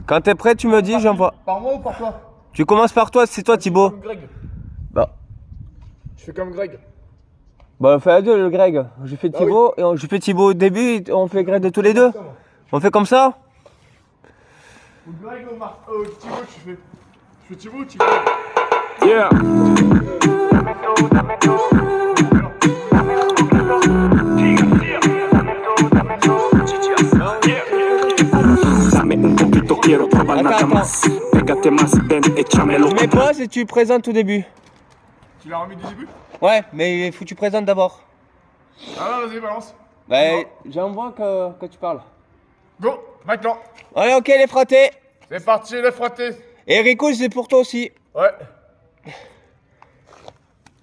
Quand t'es prêt, tu me dis, j'envoie. Par moi ou par toi? Tu commences par toi, c'est toi Thibaut. Comme Greg. Bah. Je fais comme Greg. Bah on fait à deux le Greg. Je fais Ah oui. Thibaut et je fais Thibaut au début et on fait Greg de tous les deux. On fait comme ça? Ou Greg ou Marc. Thibaut, tu fais. Je fais Thibaut ou Thibaut? Yeah. Dame un poquito, quiero probar nada más. Pégate más, ven, échamelo. Tu mets pause et tu présentes au début. Tu l'as remis du début? Ouais, mais il faut que tu présentes d'abord. Ah là, vas-y, balance. Bah, j'envoie que tu parles. Go, maintenant. Allez, ok, les fratés. C'est parti, les frottés. Et Rico, c'est pour toi aussi. Ouais.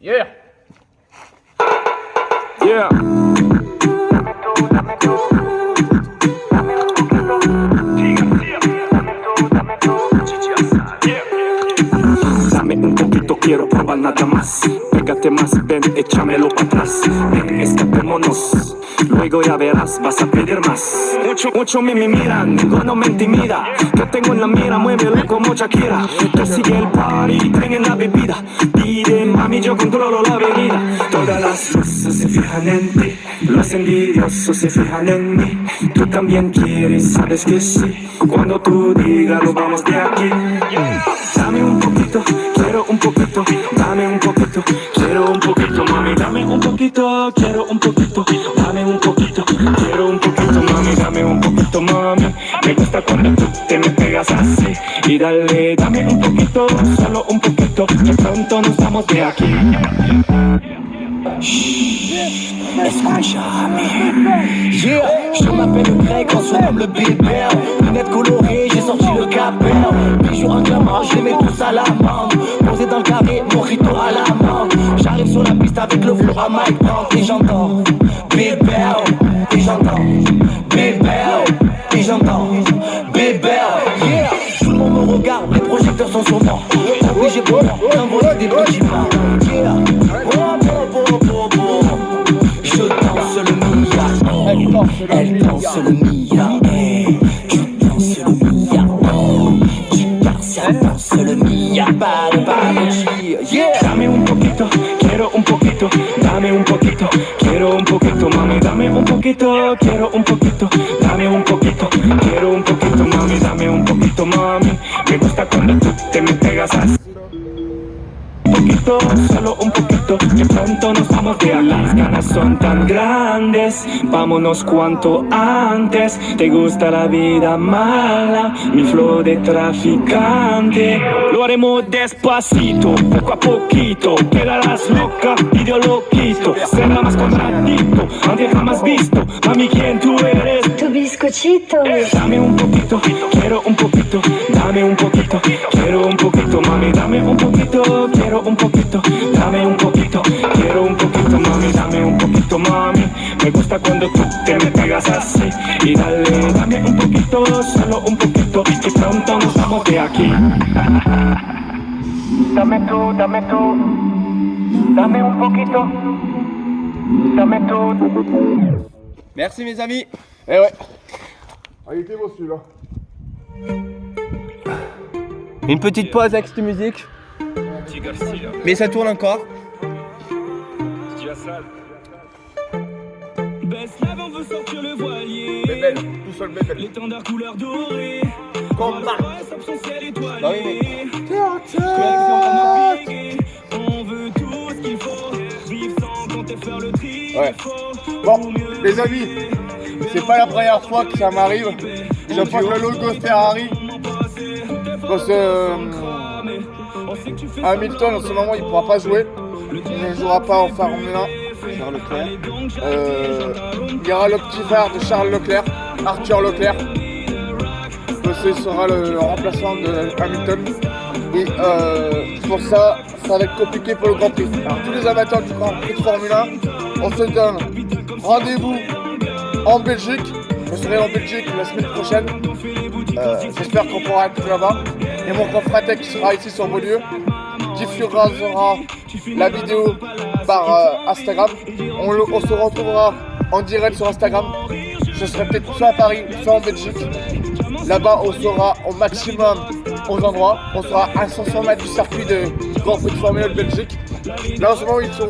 Yeah. Yeah. Dame un poquito, quiero probar nada más. Pégate más, ven, échamelo para atrás. Ven, escapémonos. Luego ya verás, vas a pedir más. Mucho me miran, ninguno me intimida. Yo tengo en la mira, muévelo como Shakira. Tú sigue el party, ten en la bebida. Pide, mami, yo controlo la avenida. Todas las luces se fijan en ti. Los envidiosos se fijan en mí. Tú también quieres, sabes que sí. Cuando tú digas, nos vamos de aquí. Dame un poquito, quiero un poquito. Dame un poquito, quiero un poquito, mami. Dame un poquito, quiero un poquito. Dame un poquito, quiero un poquito, mami. Dame un poquito, mami. Me gusta cuando tú te me pegas así. Y dale, dame un poquito, solo un poquito. Que pronto nos vamos de aquí. Escúchame. Yeah, je m'appelle Greg, on surnomme le Big Bear. Lunettes colorées, j'ai sorti le capeur. Bijoux en diamant, je les mets tous à l'amende. Posé dans le carré, mojito à la mangue. J'arrive sur la piste avec le flow à Mike Brown. Et j'entends Big Bear, et j'entends Big Bear, et j'entends Big Bear. Yeah, tout le monde me regarde, les projecteurs sont sur moi. Obligé pour moi d'envoyer des petits pas. Yeah, je danse le Mia, elle danse le Mia, tu danses le Mia, tu danses, elle danse le Mia, pas de cheer, yeah. Dame un poquito, quiero un poquito. Dame un poquito, quiero un poquito, mami. Dame un poquito, quiero un poquito. Dame un poquito, quiero un poquito, mami. Dame un poquito, mami. Me gusta cuando tú te me pegas así. Un poquito, solo un poquito, que pronto nos vamos de aquí. Las ganas son tan grandes, vámonos cuanto antes. Te gusta la vida mala, mi flow de traficante. Lo haremos despacito, poco a poquito. Quedarás loca y yo lo quito. Será más contradicto, antes jamás visto. Mami, ¿quién tú eres? Tu bizcochito. Dame un poquito, quiero un poquito. Dame un poquito, quiero un poquito, mami. Dame un poquito, quiero un poquito. Dame un poquito, quiero un poquito, mami. Dame un poquito, mami. Me gusta cuando tú te me pegas así. Y dale, dame un poquito, solo un poquito. Que pronto nos vamos de aquí. Dame tú, dame tú. Dame un poquito. Dame tú. Merci mes amis. Eh ouais. Ah, il était beau celui-là. Une petite pause avec cette musique. Mais ça tourne encore. On veut sortir le voilier. Bébel, tout seul bébel. L'étendard couleur dorée. Comme Marc. Son ciel étoilé. Bah oui, On veut tout ce qu'il faut. Vivre sans compter faire le tri. Ouais. Bon, les amis, c'est pas la première fois que ça m'arrive. Je porte le logo Ferrari. Parce que Hamilton en ce moment il pourra pas jouer. Il ne jouera pas en Formule 1. Charles Leclerc. Il y aura le petit frère de Charles Leclerc, Arthur Leclerc. Ce sera le remplaçant de Hamilton. Et pour ça, ça va être compliqué pour le Grand Prix. Alors tous les amateurs du Grand Prix de Formule 1, on se donne rendez-vous en Belgique. Je serai en Belgique la semaine prochaine. J'espère qu'on pourra être là-bas. Et mon confrère qui sera ici sur Beaulieu diffusera la vidéo par Instagram. On se retrouvera en direct sur Instagram. Je serai peut-être soit à Paris, soit en Belgique. Là-bas, on sera au maximum aux endroits. On sera à 500 mètres du circuit de Grand Prix de Formule 1 de Belgique. Là, en ce moment, ils sont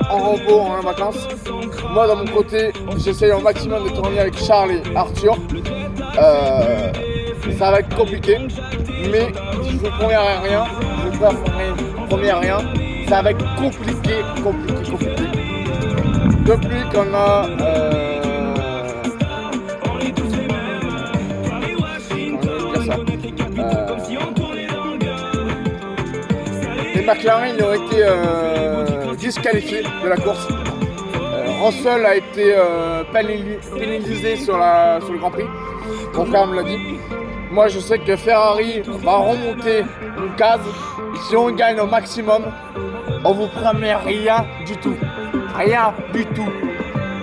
en repos, en vacances. Moi, dans mon côté, j'essaye au maximum de tourner avec Charles et Arthur. Ça va être compliqué, mais je vous promets rien. Ça va être compliqué. Depuis qu'on a les McLaren, ils ont été disqualifiés de la course. Russell a été pénalisé sur le Grand Prix. Mon frère me l'a dit. Moi, je sais que Ferrari va remonter une case. Si on gagne au maximum, on vous promet rien du tout. Rien du tout.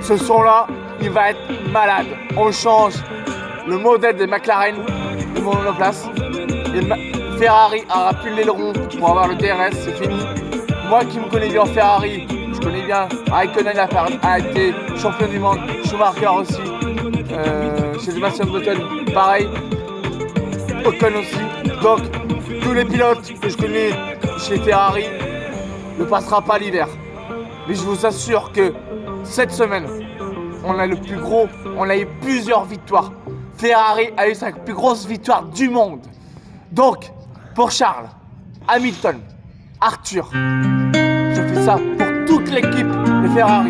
Ce son-là, il va être malade. On change le modèle des McLaren, le monoplace. Et Ferrari aura plus l'aileron pour avoir le DRS, c'est fini. Moi qui me connais bien en Ferrari, je connais bien. Raikkonen a été champion du monde, Schumacher aussi. Chez Sebastian Vettel, pareil. Ocon aussi. Donc, tous les pilotes que je connais chez Ferrari ne passera pas l'hiver. Mais je vous assure que cette semaine, on a le plus gros, on a eu plusieurs victoires. Ferrari a eu sa plus grosse victoire du monde. Donc, pour Charles, Hamilton, Arthur, je fais ça pour toute l'équipe de Ferrari.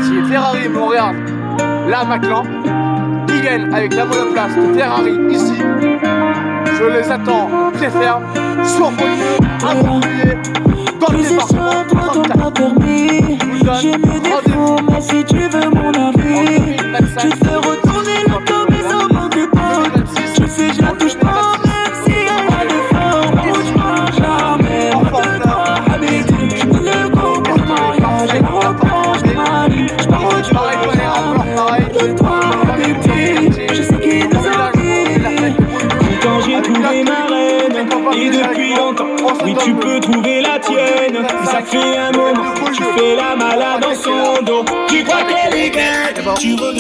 Si Ferrari me regarde, là maintenant, ils gagnent avec la monoplace de Ferrari ici. Je les attends au pied ferme, sur Beaulieu, à Montpellier, dans le département 34. J'ai mes défauts, mais si tu veux mon avis, je te fais retourner le temps, mais ça manque pas. Je sais, je la touche pas, même si elle a des formes. Je mange jamais, le comportement, j'ai reproche de ma vie. Je parle de toi, bébé, je sais qu'il nous arrive. Quand j'ai trouvé ma reine, et depuis longtemps, oui tu peux trouver la tienne. Ça fait un moment, tu fais la malade dans son dos. Tu crois qu'elle est bête, tu regrettes